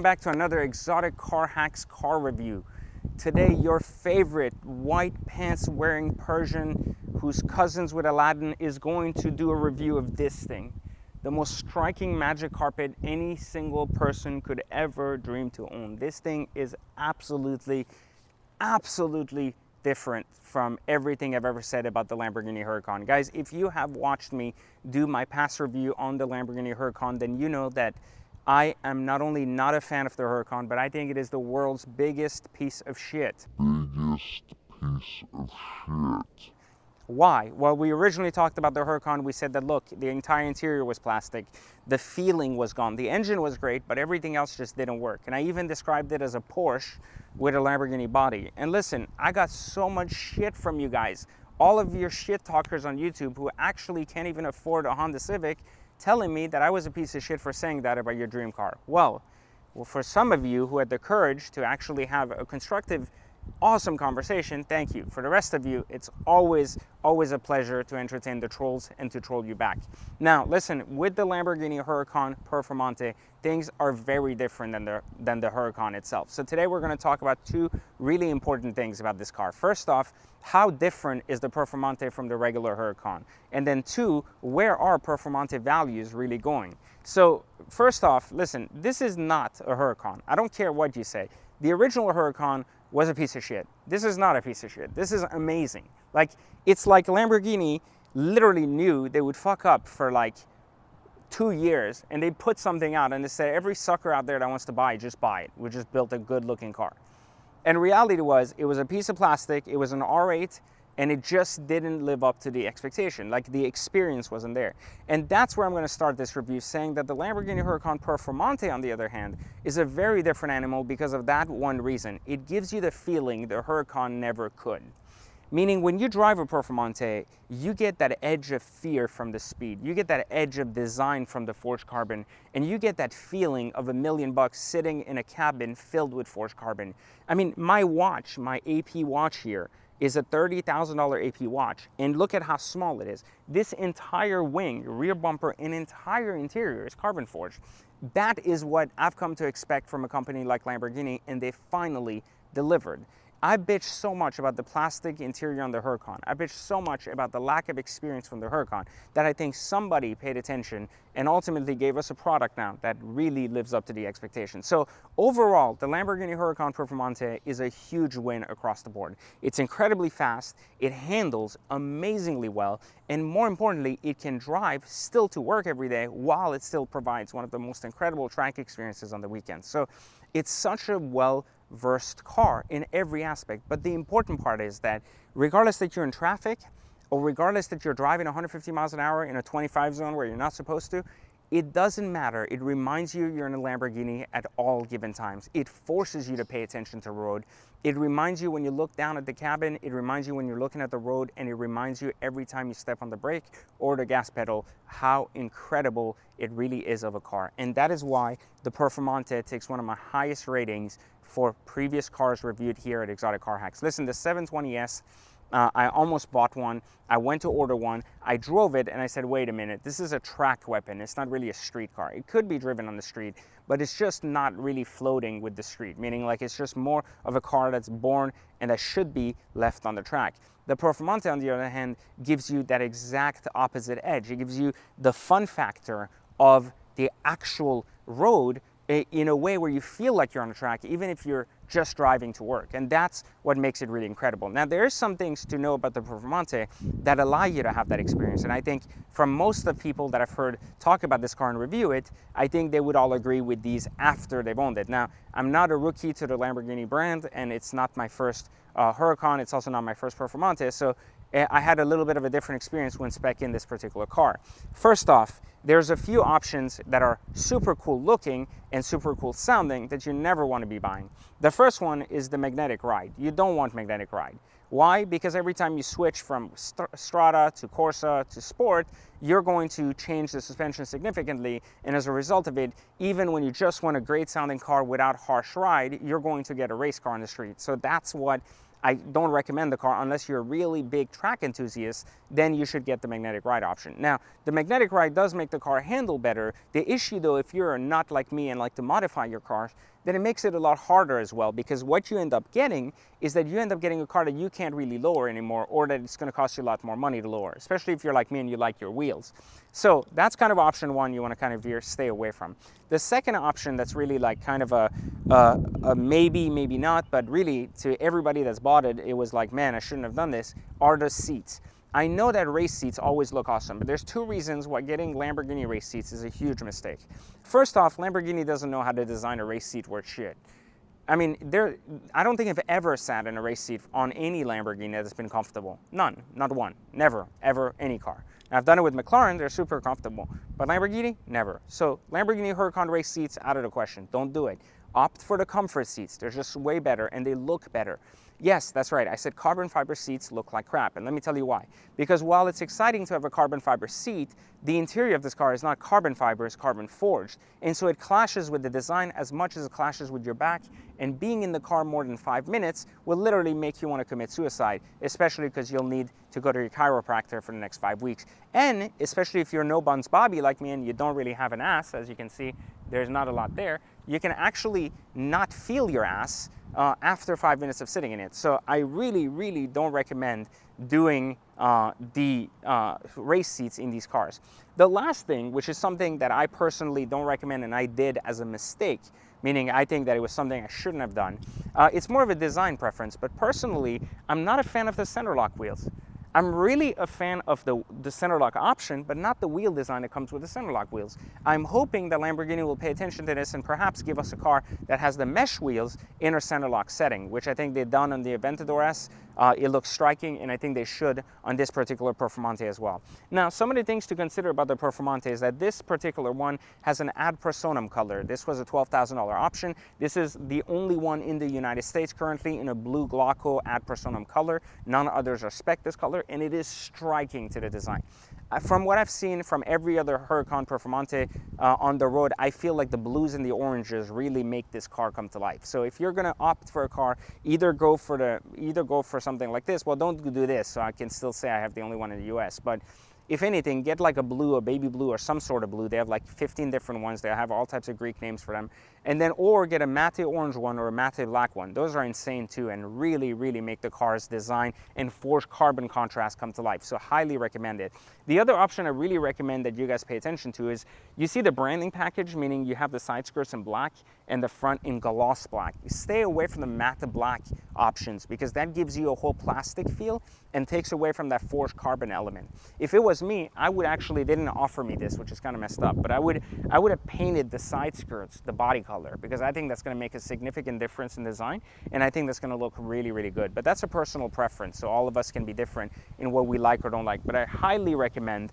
back to another Exotic Car Hacks car review. Today, your favorite white pants wearing Persian who's cousins with Aladdin is going to do a review of this thing. The most striking magic carpet any single person could ever dream to own. This thing is absolutely different from everything I've ever said about the Lamborghini Huracan. Guys, if you have watched me do my past review on the Lamborghini Huracan, then you know that I am not only not a fan of the Huracan, but I think it is the world's biggest piece of shit. Why? Well, we originally talked about the Huracan. We said that, look, the entire interior was plastic. The feeling was gone. The engine was great, but everything else just didn't work. And I even described it as a Porsche with a Lamborghini body. And listen, I got so much shit from you guys. All of your shit talkers on YouTube who actually can't even afford a Honda Civic telling me that I was a piece of shit for saying that about your dream car. Well, for some of you who had the courage to actually have a constructive, awesome conversation, thank you. For the rest of you, it's always a pleasure to entertain the trolls and to troll you back. Now, listen, with the Lamborghini Huracan Performante, things are very different than the Huracan itself. So today we're going to talk about two really important things about this car. First off, how different is the Performante from the regular Huracan? And then two, where are Performante values really going? So first off, listen, this is not a Huracan. I don't care what you say. The original Huracan was a piece of shit. This is not a piece of shit. This is amazing. Like, it's like Lamborghini literally knew they would fuck up for like 2 years, and they put something out and they said, every sucker out there that wants to buy, just buy it. We just built a good looking car. And reality was, it was a piece of plastic, it was an R8, and it just didn't live up to the expectation. Like, the experience wasn't there. And that's where I'm going to start this review, saying that the Lamborghini Huracan Performante, on the other hand, is a very different animal because of that one reason. It gives you the feeling the Huracan never could. Meaning, when you drive a Performante, you get that edge of fear from the speed. You get that edge of design from the forged carbon. And you get that feeling of $1 million sitting in a cabin filled with forged carbon. I mean, my watch, my AP watch here, is a $30,000 AP watch, and look at how small it is. This entire wing, rear bumper, and entire interior is carbon forged. That is what I've come to expect from a company like Lamborghini, and they finally delivered. I bitched so much about the plastic interior on the Huracan. I bitched so much about the lack of experience from the Huracan that I think somebody paid attention and ultimately gave us a product now that really lives up to the expectations. So overall, the Lamborghini Huracan Performante is a huge win across the board. It's incredibly fast, it handles amazingly well, and more importantly, it can drive still to work every day while it still provides one of the most incredible track experiences on the weekends. So it's such a well-versed car in every aspect. But the important part is that regardless that you're in traffic or regardless that you're driving 150 miles an hour in a 25 zone where you're not supposed to, it doesn't matter. It reminds you you're in a Lamborghini at all given times. It forces you to pay attention to the road. It reminds you when you look down at the cabin, it reminds you when you're looking at the road, and it reminds you every time you step on the brake or the gas pedal how incredible it really is of a car. And that is why the Performante takes one of my highest ratings for previous cars reviewed here at Exotic Car Hacks. Listen, the 720S, I almost bought one. I went to order one. I drove it and I said, wait a minute, this is a track weapon. It's not really a street car. It could be driven on the street, but it's just not really floating with the street, meaning like it's just more of a car that's born and that should be left on the track. The Performante, on the other hand, gives you that exact opposite edge. It gives you the fun factor of the actual road in a way where you feel like you're on a track, even if you're just driving to work. And that's what makes it really incredible. Now, there are some things to know about the Performante that allow you to have that experience. And I think from most of the people that I've heard talk about this car and review it, I think they would all agree with these after they've owned it. Now, I'm not a rookie to the Lamborghini brand, and it's not my first Huracan. It's also not my first Performante. So I had a little bit of a different experience when speccing this particular car. First off, there's a few options that are super cool looking and super cool sounding that you never want to be buying. The first one is the magnetic ride. You don't want magnetic ride. Why? Because every time you switch from Strada to Corsa to Sport, you're going to change the suspension significantly, and as a result of it, even when you just want a great sounding car without harsh ride, you're going to get a race car on the street. So that's what I don't recommend the car unless you're a really big track enthusiast. Then you should get the magnetic ride option. Now, the magnetic ride does make the car handle better. The issue though, if you're not like me and like to modify your cars, then it makes it a lot harder as well, because what you end up getting is that you end up getting a car that you can't really lower anymore, or that it's going to cost you a lot more money to lower, especially if you're like me and you like your wheels. So that's kind of option one you want to kind of stay away from. The second option that's really like kind of a maybe, maybe not, but really to everybody that's bought it, it was like, man, I shouldn't have done this, are the seats. I know that race seats always look awesome, but there's two reasons why getting Lamborghini race seats is a huge mistake. First off, Lamborghini doesn't know how to design a race seat worth shit. I mean, I don't think I've ever sat in a race seat on any Lamborghini that's been comfortable. None, not one, never, ever, any car. Now, I've done it with McLaren, they're super comfortable, but Lamborghini, never. So Lamborghini Huracan race seats, out of the question, don't do it. Opt for the comfort seats, they're just way better and they look better. Yes, that's right. I said carbon fiber seats look like crap, and let me tell you why. Because while it's exciting to have a carbon fiber seat, the interior of this car is not carbon fiber, it's carbon forged. And so it clashes with the design as much as it clashes with your back, and being in the car more than 5 minutes will literally make you want to commit suicide, especially because you'll need to go to your chiropractor for the next 5 weeks. And especially if you're no buns Bobby like me and you don't really have an ass, as you can see, there's not a lot there, you can actually not feel your ass after 5 minutes of sitting in it. So I really, really don't recommend doing the race seats in these cars. The last thing, which is something that I personally don't recommend and I did as a mistake, meaning I think that it was something I shouldn't have done, it's more of a design preference, but personally, I'm not a fan of the center lock wheels. I'm really a fan of the center lock option, but not the wheel design that comes with the center lock wheels. I'm hoping that Lamborghini will pay attention to this and perhaps give us a car that has the mesh wheels in a center lock setting, which I think they've done on the Aventador S. It looks striking, and I think they should on this particular Performante as well. Now, some of the things to consider about the Performante is that this particular one has an ad personam color. This was a $12,000 option. This is the only one in the United States currently in a blue Glauco ad personam color. None others are spec this color, and it is striking to the design. From what I've seen from every other Huracan Performante on the road, I feel like the blues and the oranges really make this car come to life. So if you're gonna opt for a car, either go for something like this. Well, don't do this, so I can still say I have the only one in the US, but if anything, get like a blue, a baby blue, or some sort of blue. They have like 15 different ones. They have all types of Greek names for them. And then, or get a matte orange one or a matte black one. Those are insane too, and really, really make the car's design and forged carbon contrast come to life. So highly recommend it. The other option I really recommend that you guys pay attention to is, you see the branding package, meaning you have the side skirts in black and the front in gloss black. Stay away from the matte black options, because that gives you a whole plastic feel and takes away from that forged carbon element. If it was me, I would actually, they didn't offer me this, which is kind of messed up, but I would have painted the side skirts the body color, because I think that's going to make a significant difference in design, and I think that's going to look really, really good. But that's a personal preference, so all of us can be different in what we like or don't like. But I highly recommend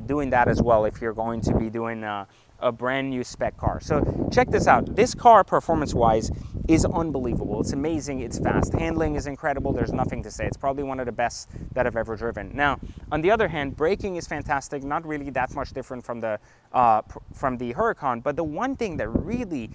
doing that as well if you're going to be doing a brand new spec car. So check this out. This car, performance-wise, is unbelievable. It's amazing. It's fast. Handling is incredible. There's nothing to say. It's probably one of the best that I've ever driven. Now, on the other hand, braking is fantastic. Not really that much different from the Huracan, but the one thing that really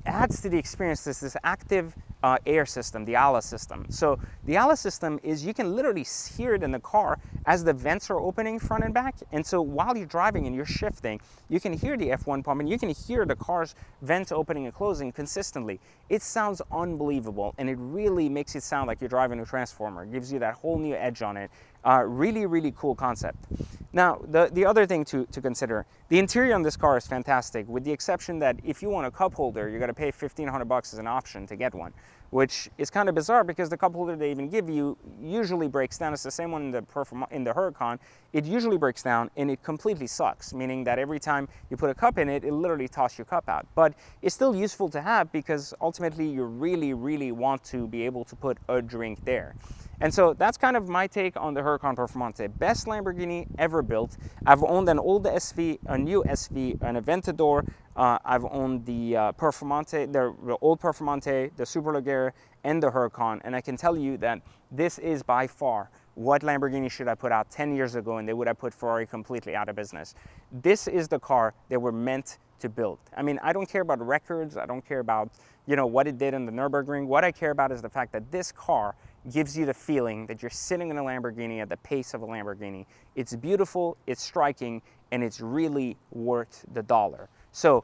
adds to the experience is this active air system, the ALA system. So the ALA system is, you can literally hear it in the car as the vents are opening front and back. And so while you're driving and you're shifting, you can hear the F1 pump and you can hear the car's vents opening and closing consistently. It sounds unbelievable, and it really makes it sound like you're driving a Transformer. It gives you that whole new edge on it. Really, really cool concept. Now, the other thing to consider, the interior on this car is fantastic, with the exception that if you want a cup holder, you're gonna pay $1,500 as an option to get one, which is kind of bizarre because the cup holder they even give you usually breaks down. It's the same one in the Huracan. It usually breaks down and it completely sucks, meaning that every time you put a cup in it, it literally tosses your cup out. But it's still useful to have because ultimately you really, really want to be able to put a drink there. And so that's kind of my take on the Huracan Performante. Best Lamborghini ever built. I've owned an old SV, a new SV, an Aventador. I've owned the Performante, the old Performante, the Superleggera, and the Huracan. And I can tell you that this is by far what Lamborghini should have put out 10 years ago, and they would have put Ferrari completely out of business. This is the car they were meant to build. I mean, I don't care about records. I don't care about, you know, what it did in the Nürburgring. What I care about is the fact that this car gives you the feeling that you're sitting in a Lamborghini at the pace of a Lamborghini. It's beautiful, it's striking, and it's really worth the dollar. So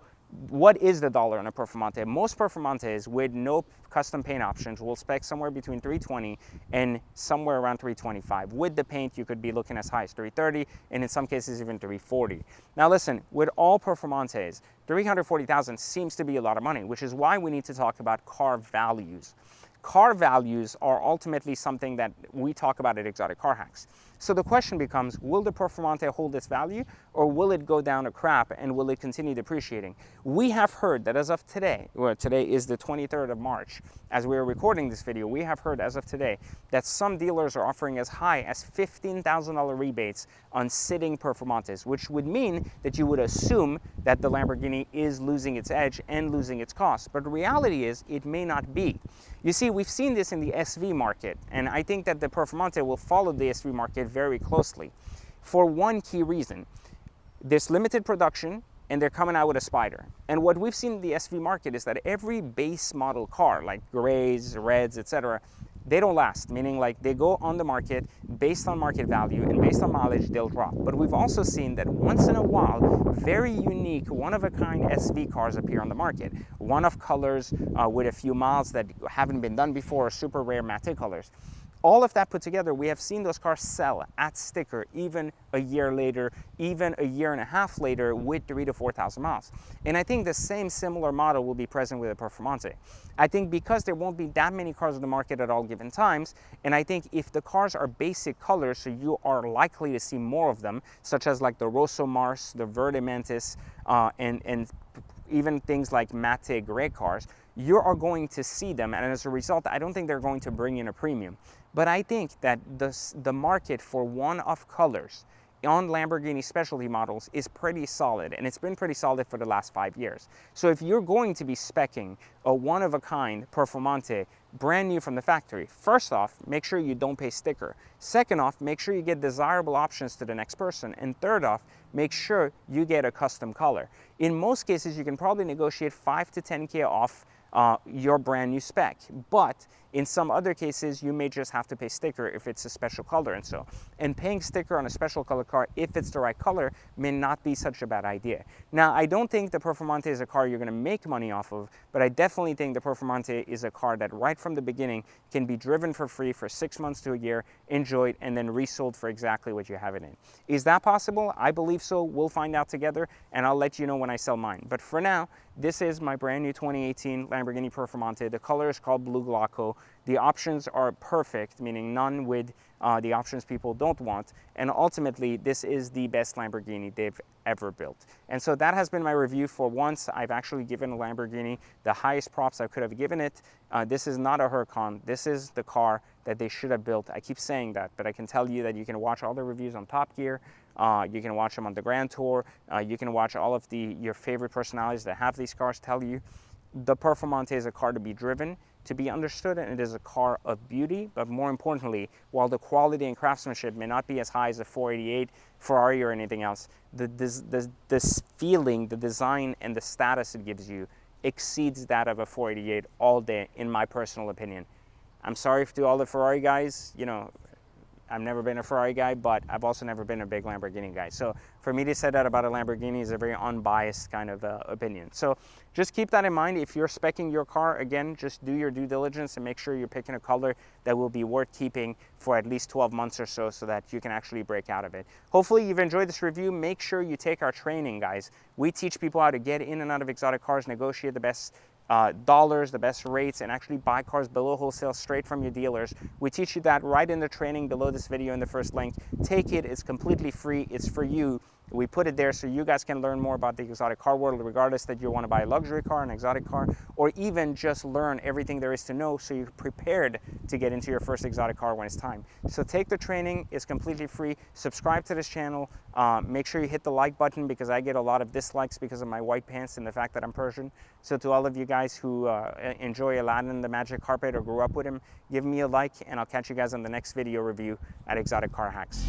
What is the dollar on a Performante? Most Performantes with no custom paint options will spec somewhere between 320 and somewhere around 325. With the paint, you could be looking as high as 330 and in some cases even 340. Now listen, with all Performantes, 340,000 seems to be a lot of money, which is why we need to talk about car values. Car values are ultimately something that we talk about at Exotic Car Hacks. So the question becomes, will the Performante hold its value, or will it go down to crap and will it continue depreciating? We have heard that as of today, well, today is the 23rd of March, as we are recording this video, we have heard as of today that some dealers are offering as high as $15,000 rebates on sitting Performantes, which would mean that you would assume that the Lamborghini is losing its edge and losing its cost. But the reality is, it may not be. You see, we've seen this in the SV market, and I think that the Performante will follow the SV market very closely for one key reason. There's limited production and they're coming out with a Spider. And what we've seen in the SV market is that every base model car, like grays, reds, etc., they don't last, meaning like they go on the market based on market value and based on mileage, they'll drop. But we've also seen that once in a while, very unique, one-of-a-kind SV cars appear on the market. One-of colors with a few miles that haven't been done before, super rare matte colors. All of that put together, we have seen those cars sell at sticker even a year later, even a year and a half later with 3,000 to 4,000 miles. And I think the same similar model will be present with a Performante. I think because there won't be that many cars on the market at all given times, and I think if the cars are basic colors, so you are likely to see more of them, such as like the Rosso Mars, the Verde Mantis, and even things like matte gray cars, you are going to see them, and as a result, I don't think they're going to bring in a premium. But I think that the market for one-off colors on Lamborghini specialty models is pretty solid, and it's been pretty solid for the last 5 years. So if you're going to be speccing a one-of-a-kind Performante brand new from the factory, first off, make sure you don't pay sticker. Second off, make sure you get desirable options to the next person. And third off, make sure you get a custom color. In most cases, you can probably negotiate 5 to 10K off your brand new spec, but in some other cases you may just have to pay sticker if it's a special color. And paying sticker on a special color car, if it's the right color, may not be such a bad idea. Now, I don't think the Performante is a car you're going to make money off of, but I definitely think the Performante is a car that right from the beginning can be driven for free for 6 months to a year, enjoyed, and then resold for exactly what you have it in. Is that possible? I believe so. We'll find out together, and I'll let you know when I sell mine. But for now, this is my brand new 2018 Lamborghini Performante. The color is called Blue Glauco. The options are perfect, meaning none with the options people don't want. And ultimately, this is the best Lamborghini they've ever built. And so that has been my review. For once, I've actually given a Lamborghini the highest props I could have given it. This is not a Huracan. This is the car that they should have built. I keep saying that, but I can tell you that you can watch all the reviews on Top Gear. You can watch them on the Grand Tour. You can watch all of your favorite personalities that have these cars tell you the Performante is a car to be driven, to be understood, and it is a car of beauty. But more importantly, while the quality and craftsmanship may not be as high as a 488 Ferrari or anything else, this feeling, the design, and the status it gives you exceeds that of a 488 all day, in my personal opinion. I'm sorry to all the Ferrari guys, you know, I've never been a Ferrari guy, but I've also never been a big Lamborghini guy. So for me to say that about a Lamborghini is a very unbiased kind of opinion. So just keep that in mind. If you're speccing your car, again, just do your due diligence and make sure you're picking a color that will be worth keeping for at least 12 months or so that you can actually break out of it. Hopefully you've enjoyed this review. Make sure you take our training, guys. We teach people how to get in and out of exotic cars, negotiate the best dollars, the best rates, and actually buy cars below wholesale straight from your dealers. We teach you that right in the training below this video in the first link. Take it. It's completely free. It's for you. We put it there so you guys can learn more about the exotic car world, regardless that you want to buy a luxury car, an exotic car, or even just learn everything there is to know so you're prepared to get into your first exotic car when it's time. So take the training. It's completely free. Subscribe to this channel. Make sure you hit the like button because I get a lot of dislikes because of my white pants and the fact that I'm Persian. So to all of you guys who enjoy Aladdin, the Magic Carpet, or grew up with him, give me a like, and I'll catch you guys on the next video review at Exotic Car Hacks.